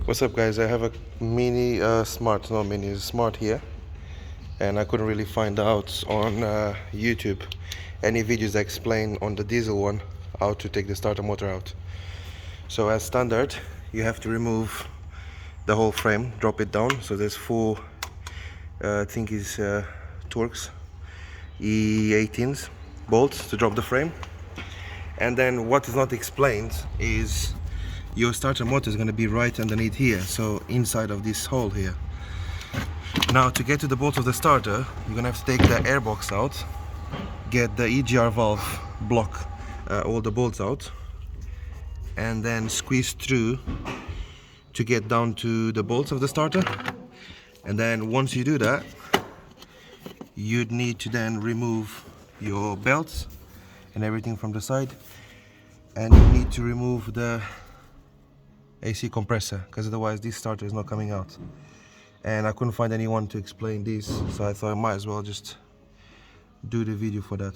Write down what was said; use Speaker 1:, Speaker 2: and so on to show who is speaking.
Speaker 1: What's up, guys? I have a mini smart, not mini, smart here, and I couldn't really find out on YouTube any videos that explain on the diesel one how to take the starter motor out. So as standard, you have to remove the whole frame, drop it down. So there's four, I think is Torx E18s bolts to drop the frame. And then what is not explained is your starter motor is going to be right underneath here, so inside of this hole here. Now to get to the bolt of the starter, you're going to have to take the airbox out, get the EGR valve block, all the bolts out, and then squeeze through to get down to the bolts of the starter. And then once you do that, you'd need to then remove your belts and everything from the side, and you need to remove the AC compressor, because otherwise this starter is not coming out. And I couldn't find anyone to explain this, so I thought I might as well just do the video for that.